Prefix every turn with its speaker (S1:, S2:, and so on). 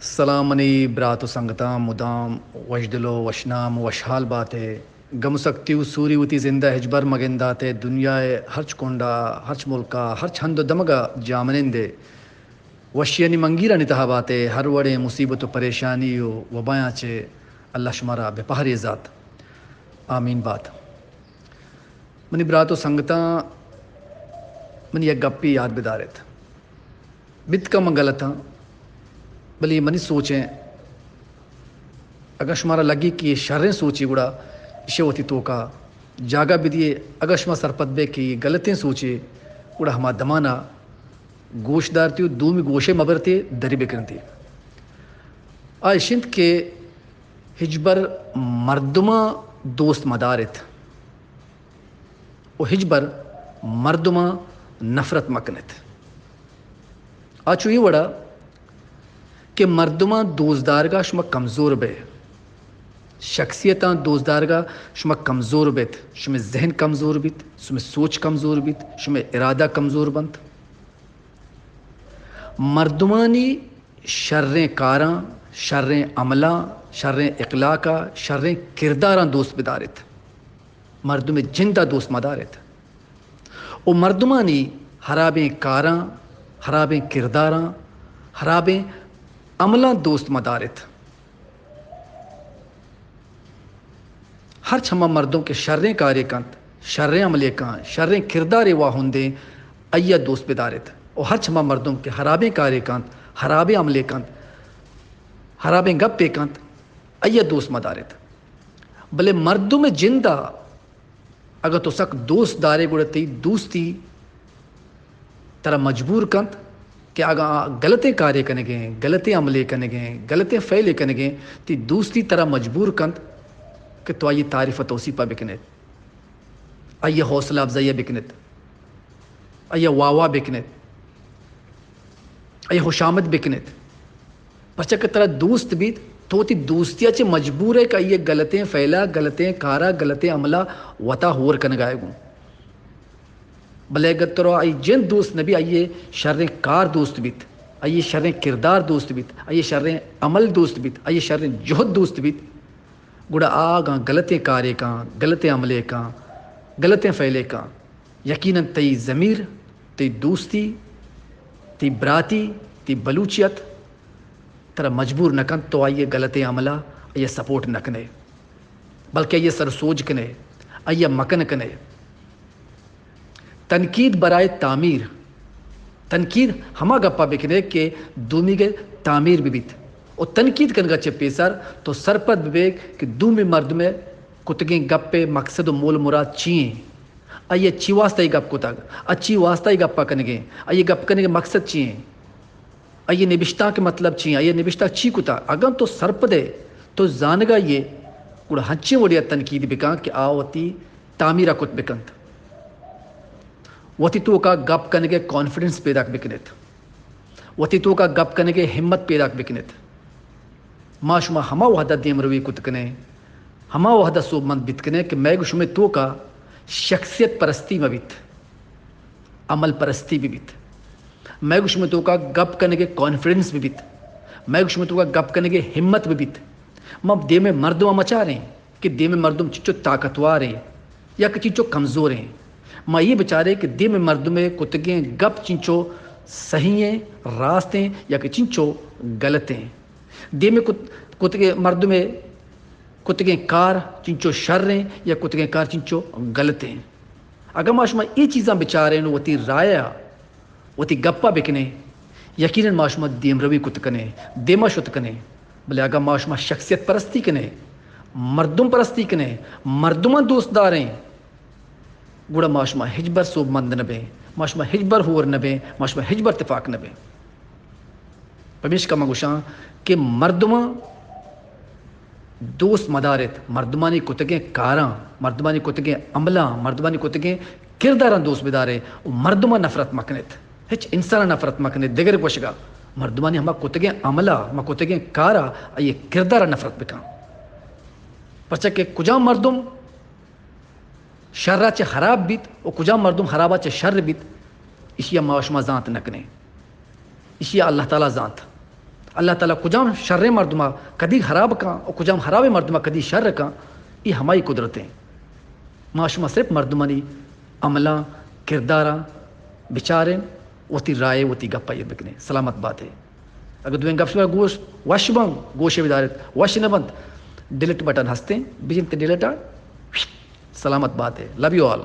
S1: سلامنی برات و سنگتا مدام وشدلو وشنام وشحال باتے گم سکتیو سوری وتی زندہ ہجبر مگنداتے دنیا ہرچ کنڈا ہرچ ملکا ہر چھند و دمگا جامنندے وشینی منگیرہ نتہا باتے ہر وڑے مصیبت و پریشانی و وبایاں چے اللہ شمارا بے پہری ذات آمین بات منی برات و سنگتا منی یک گپی یاد بدارت بت کا منگلتا بلی منی سوچیں اگر شمارا لگی کہ یہ شریں سوچی گڑا اسے ہوتی تو کا جاگا بھی دیے اگر شما سرپت بے کی غلطیں سوچے گڑا ہما دمانا گوش دارتی دومی گوشے مبرتے دری بکنتی آئشند کے ہجبر مردمہ دوست مدارت و ہجبر مردمہ نفرت مکنت آچو یہ وڑا کہ مردمہ دوزدارگا شما کمزور بے شخصیتاں دوزدارگا شما کمزور بیت شما ذہن کمزور بیت شما سوچ کمزور بیت شما ارادہ کمزور بنت مردمانی شریں کاراں شریں عملاں شریں اخلاقاں شریں کرداراں دوست بدارت مردم جندہ دوست مدارت او مردمانی خرابیں کاراں خرابیں کرداراں خرابیں عملاں دوست مدارت ہر چھما مردوں کے شریں کارے کنت شریں عملے کان شریں کردارے واہندے ایا دوست بدارت اور ہر چھما مردوں کے خرابیں کارے کنت خرابیں عملے کنت خرابیں گپے کنت ایا دوست مدارت بلے مردوں میں جندہ اگر تو سک دوست دارے گڑتی دوستی ترا مجبور کنت کہ اگر غلطیں کارے کرنے گئے غلطیں عملے کرنے گئے غلطیں فعلے کرنے گئے تی دوستی طرح مجبور کنت کہ تو آئی تعریف توصیفہ بکنت آئی حوصلہ افزائیہ بکنت آئی واوا بکنت آئی خوشامد بکنت پچھا کہ طرح دوست بیت تو تی دوستیا چے مجبور ہے کہ آئی غلطیں فعلہ غلطیں کارا غلطیں عملہ وطا ہور کرنے گائے گوں بلے اگر ترو آئی جن دوست نبی آئیے شریں کار دوست بیت آئیے شریں کردار دوست بیت آئیے شریں عمل دوست بیت آئیے شریں جہد دوست بیت گڑا آگاں غلطیں کارے کان غلطیں عملے کان غلطیں فعلے کان یقیناً تی ضمیر تی دوستی تی براتی تی بلوچیت ترہ مجبور نکن تو آئیے غلطیں عملہ آئیے سپورٹ نکنے بلکہ آئیے سرسوج کنے آئیے مکن کنے تنقید برائے تعمیر تنقید ہما گپا بکنے کہ دومی کے تعمیر بھی بیت اور تنقید کنگا چے پیسر تو سرپت بے کہ دومی مرد میں کتگیں گپے مقصد و مول مراد چیئیں آئیے اچھی واسطہ ہی گپ کتگ اچھی واسطہ ہی گپا کنگیں آئیے گپ کنگے مقصد چیئیں آئیے نبشتہ کے مطلب چیئیں آئیے نبشتہ چی کتا اگر تو سرپ دے تو زانگا یہ گوڑا ہنچیں وڑیا تنقید بکان کہ آواتی تعمیرہ کت بکنت وتی تو کا گپ کنگے کانفیڈنس پیدا بکنت وتی تو کا گپ کنگے ہمت پیدا بکنت ما شما ہما وحدہ دیم روی کت کنے ہما وحدہ صوب مند بیت کنے کہ میں شما تو کا شخصیت پرستی میں بیت عمل پرستی بھی بیت میں شما تو کا گپ کنگے کانفیڈنس بھی بیت میں شما تو کا گپ کنگے ہمت بھی بیت ما دے میں مردم مچا رہے ہیں کہ دے میں مردم چچو طاقتوار ہیں یا کہ چچو کمزور ہیں ما یہ بچارے کہ دے میں مردم میں کتگیں گپ چنچو صحیح ہیں راستیں یا کہ چنچو غلط ہیں دے میں کتگیں مردم میں کتگیں کار چنچو شر ہیں یا کتگیں کار چنچو غلط ہیں اگر ما شما یہ چیزاں بچارے نو وتی رایا وتی گپا بکنے یقیناً ما شما دیم روی کت کنے دیما شت کنے بلے اگر ما شما شخصیت پرستی کنے مردم پرستی کنے مردمان دوست داریں گوڑا ما شما ہجبر صوب مند نبے ما شما ہجبر ہور نبے ما شما ہجبر اتفاق نبے پمیش کا مگوشاں کہ مردمہ دوست مدارت مردمانی کتگیں کاراں مردمانی کتگیں عملاں مردمانی کتگیں کرداراں دوست بدارے مردمہ نفرت مکنت ہچ انسان نفرت مکنت دیگر پوشگا مردمانی ہما کتگیں عملہ ہما کتگیں کارا یہ کردارا نفرت بکاں پرچہ کہ کجا مردم شرہ چے خراب بیت و کجا مردم خرابہ چے شر بیت اشیا معاشمہ ذات نکنے اشیا اللہ تعالیٰ ذات اللہ تعالیٰ کجام شر مردمہ کدی خراب کا اور کجام خراب مردمہ کدی شر کا یہ ہماری قدرتیں معاشمہ صرف مردمانی عملہ کردارہ بچاریں وتی رائے وتی گپا یہ بکنے سلامت بات ہے. اگر دویں گپ شپ گوش وش بم گوشے ودارت وش نہ بند ڈیلیٹ بٹن ہنستے بجن تے ڈیلیٹ سلامت بات ہے. Love you all.